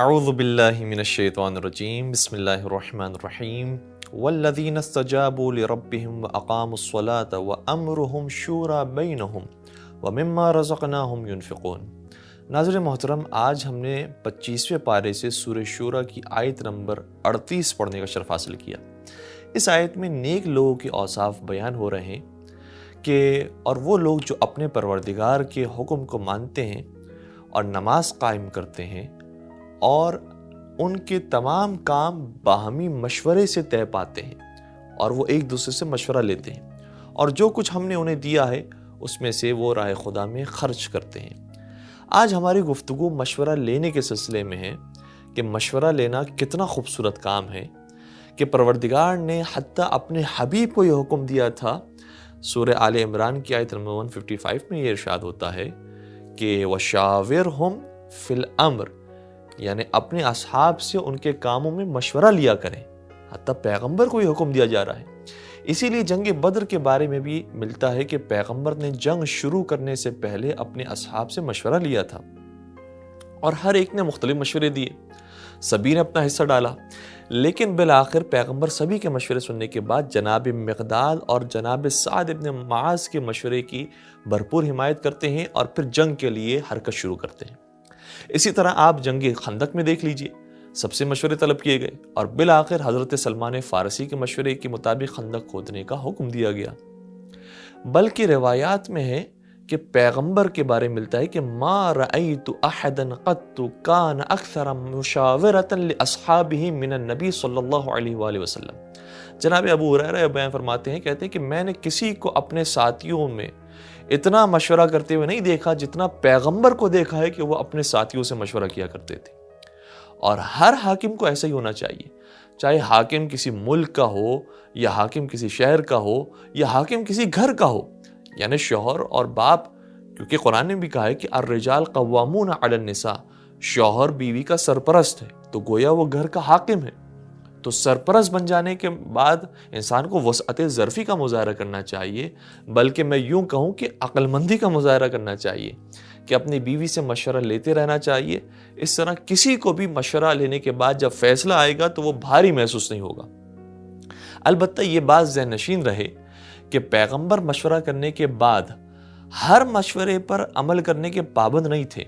اعوذ باللہ من الشیطان الرجیم بسم اللہ الرحمن الرحیم والذین استجابوا لربهم واقاموا الصلاة وامرهم شورى بینہم ومما رزقناہم ينفقون۔ ناظرین محترم، آج ہم نے 25ویں پارے سے سورہ شورى کی آیت نمبر 38 پڑھنے کا شرف حاصل کیا۔ اس آیت میں نیک لوگوں کے اوصاف بیان ہو رہے ہیں کہ اور وہ لوگ جو اپنے پروردگار کے حکم کو مانتے ہیں اور نماز قائم کرتے ہیں اور ان کے تمام کام باہمی مشورے سے طے پاتے ہیں اور وہ ایک دوسرے سے مشورہ لیتے ہیں، اور جو کچھ ہم نے انہیں دیا ہے اس میں سے وہ راہ خدا میں خرچ کرتے ہیں۔ آج ہماری گفتگو مشورہ لینے کے سلسلے میں ہے کہ مشورہ لینا کتنا خوبصورت کام ہے کہ پروردگار نے حتیٰ اپنے حبیب کو یہ حکم دیا تھا۔ سورہ آل عمران کی آیت نمبر 155 میں یہ ارشاد ہوتا ہے کہ وَشَاوِرْهُمْ فِي الْأَمْرِ، یعنی اپنے اصحاب سے ان کے کاموں میں مشورہ لیا کریں۔ حتیٰ پیغمبر کو یہ حکم دیا جا رہا ہے۔ اسی لیے جنگ بدر کے بارے میں بھی ملتا ہے کہ پیغمبر نے جنگ شروع کرنے سے پہلے اپنے اصحاب سے مشورہ لیا تھا، اور ہر ایک نے مختلف مشورے دیے، سبھی نے اپنا حصہ ڈالا، لیکن بالآخر پیغمبر سبھی کے مشورے سننے کے بعد جناب مقداد اور جناب سعد ابن معاذ کے مشورے کی بھرپور حمایت کرتے ہیں اور پھر جنگ کے لیے حرکت شروع کرتے ہیں۔ اسی طرح آپ جنگ خندق میں دیکھ لیجئے، سب سے مشورے طلب کیے گئے اور بالآخر حضرت سلمان فارسی کے مشورے کے مطابق خندق کھودنے کا حکم دیا گیا۔ بلکہ روایات میں ہے کہ پیغمبر کے بارے میں ملتا ہے کہ ما رأیت احدا قط کان اکثر مشاورۃ لاصحابہ من النبی صلی اللہ علیہ وآلہ وسلم۔ جناب ابو ہریرہ بیان فرماتے ہیں، کہتے ہیں کہ میں نے کسی کو اپنے ساتھیوں میں اتنا مشورہ کرتے ہوئے نہیں دیکھا جتنا پیغمبر کو دیکھا ہے کہ وہ اپنے ساتھیوں سے مشورہ کیا کرتے تھے۔ اور ہر حاکم کو ایسا ہی ہونا چاہیے، چاہے حاکم کسی ملک کا ہو یا حاکم کسی شہر کا ہو یا حاکم کسی گھر کا ہو، یعنی شوہر اور باپ، کیونکہ قرآن نے بھی کہا ہے کہ الرجال قوامون علی النساء، شوہر بیوی کا سرپرست ہے، تو گویا وہ گھر کا حاکم ہے۔ تو سرپرست بن جانے کے بعد انسان کو وسعت ظرفی کا مظاہرہ کرنا چاہیے، بلکہ میں یوں کہوں کہ عقل مندی کا مظاہرہ کرنا چاہیے کہ اپنی بیوی سے مشورہ لیتے رہنا چاہیے۔ اس طرح کسی کو بھی مشورہ لینے کے بعد جب فیصلہ آئے گا تو وہ بھاری محسوس نہیں ہوگا۔ البتہ یہ بات ذہن نشین رہے کہ پیغمبر مشورہ کرنے کے بعد ہر مشورے پر عمل کرنے کے پابند نہیں تھے،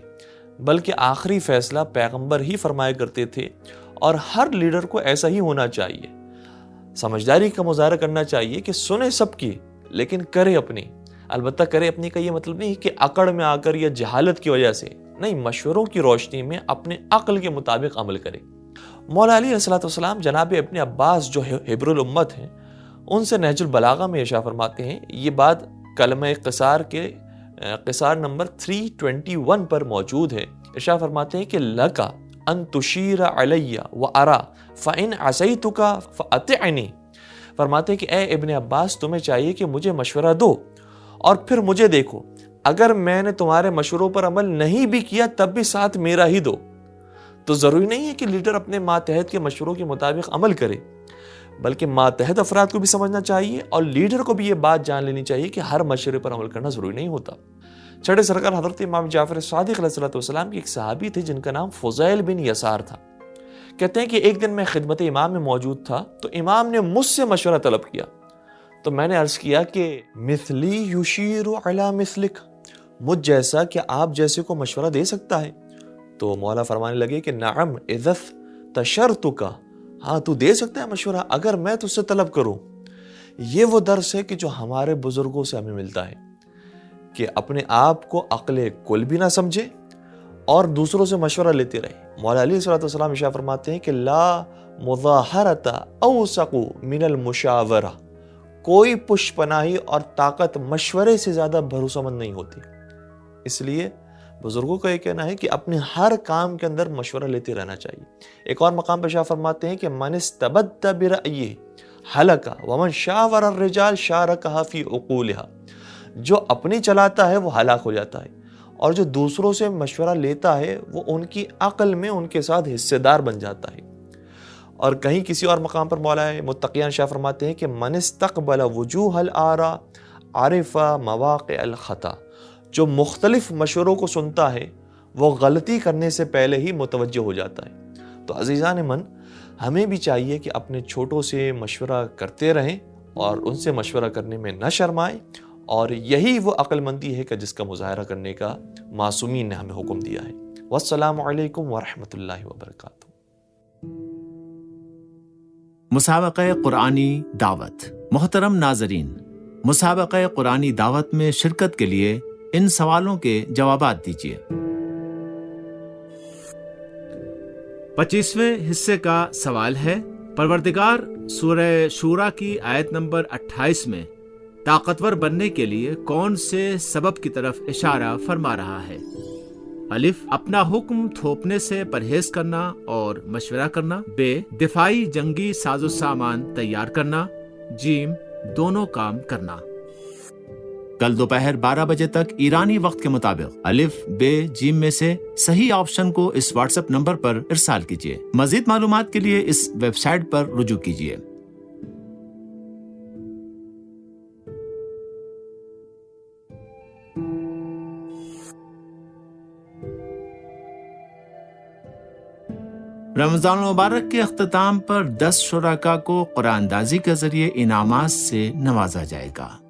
بلکہ آخری فیصلہ پیغمبر ہی فرمایا کرتے تھے، اور ہر لیڈر کو ایسا ہی ہونا چاہیے۔ سمجھداری کا مظاہرہ کرنا چاہیے کہ سنے سب کی لیکن کرے اپنی۔ البتہ کرے اپنی کا یہ مطلب نہیں کہ عقڑ میں آ کر یا جہالت کی وجہ سے نہیں، مشوروں کی روشنی میں اپنے عقل کے مطابق عمل کرے۔ مولا علی علیہ السلام جناب ابن عباس جو حبر الامت ہیں، ان سے نہج البلاغہ میں ارشاد فرماتے ہیں، یہ بات کلمہ قصار کے قصار نمبر 321 پر موجود ہے۔ ارشاد فرماتے ہیں کہ لَکَ ان تشیر علی و ارا فإن عصیتک فأطعنی۔ فرماتے ہیں کہ اے ابن عباس، تمہیں چاہیے کہ مجھے مشورہ دو اور پھر مجھے دیکھو، اگر میں نے تمہارے مشوروں پر عمل نہیں بھی کیا تب بھی ساتھ میرا ہی دو۔ تو ضروری نہیں ہے کہ لیڈر اپنے ماتحت کے مشوروں کے مطابق عمل کرے، بلکہ ماتحت افراد کو بھی سمجھنا چاہیے اور لیڈر کو بھی یہ بات جان لینی چاہیے کہ ہر مشورے پر عمل کرنا ضروری نہیں ہوتا۔ چھٹے سرکار حضرت امام جعفر صادق علیہ السلام کی ایک صحابی تھے جن کا نام فضیل بن یسار تھا۔ کہتے ہیں کہ ایک دن میں خدمت امام میں موجود تھا تو امام نے مجھ سے مشورہ طلب کیا، تو میں نے عرض کیا کہ مثلی یشیر علی مثلک، مجھ جیسا کہ آپ جیسے کو مشورہ دے سکتا ہے؟ تو مولا فرمانے لگے کہ نعم اذا استشرتک، ہاں تو دے سکتا ہے مشورہ اگر میں تجھ سے طلب کروں۔ یہ وہ درس ہے کہ جو ہمارے بزرگوں سے ہمیں ملتا ہے کہ اپنے آپ کو عقل کل بھی نہ سمجھے اور دوسروں سے مشورہ لیتے رہے۔ مولا علی صلی اللہ علیہ وسلم ارشاد فرماتے ہیں کہ لا مظاہرۃ اوثق من المشاورہ، کوئی پشت پناہی اور طاقت مشورے سے زیادہ بھروسہ مند نہیں ہوتی۔ اس لیے بزرگوں کا یہ کہنا ہے کہ اپنے ہر کام کے اندر مشورہ لیتے رہنا چاہیے۔ ایک اور مقام پر ارشاد فرماتے ہیں کہ من استبد برأیہ ہلک ومن شاور الرجال شارکہ فی عقولہا، جو اپنی چلاتا ہے وہ ہلاک ہو جاتا ہے، اور جو دوسروں سے مشورہ لیتا ہے وہ ان کی عقل میں ان کے ساتھ حصے دار بن جاتا ہے۔ اور کہیں کسی اور مقام پر مولا متقیان شاہ فرماتے ہیں کہ من استقبل وجوہ الآراء عرف مواقع الخطا، جو مختلف مشوروں کو سنتا ہے وہ غلطی کرنے سے پہلے ہی متوجہ ہو جاتا ہے۔ تو عزیزان من، ہمیں بھی چاہیے کہ اپنے چھوٹوں سے مشورہ کرتے رہیں اور ان سے مشورہ کرنے میں نہ شرمائیں، اور یہی وہ عقل مندی ہے کہ جس کا مظاہرہ کرنے کا معصومین نے ہمیں حکم دیا ہے۔ والسلام علیکم ورحمۃ اللہ وبرکاتہ۔ مسابقہ قرآنی دعوت۔ محترم ناظرین، مسابقہ قرآنی دعوت میں شرکت کے لیے ان سوالوں کے جوابات دیجیے۔ 25ویں حصے کا سوال ہے، پروردگار سورہ شورا کی آیت نمبر 28 میں طاقتور بننے کے لیے کون سے سبب کی طرف اشارہ فرما رہا ہے؟ الف، اپنا حکم تھوپنے سے پرہیز کرنا اور مشورہ کرنا، ب، دفاعی جنگی ساز و سامان تیار کرنا، جیم، دونوں کام کرنا۔ کل دوپہر 12 بجے تک ایرانی وقت کے مطابق الف، ب، جیم میں سے صحیح آپشن کو اس واٹس ایپ نمبر پر ارسال کیجیے۔ مزید معلومات کے لیے اس ویب سائٹ پر رجوع کیجیے۔ رمضان المبارک کے اختتام پر 10 شرکاء کو قرآن اندازی کے ذریعے انعامات سے نوازا جائے گا۔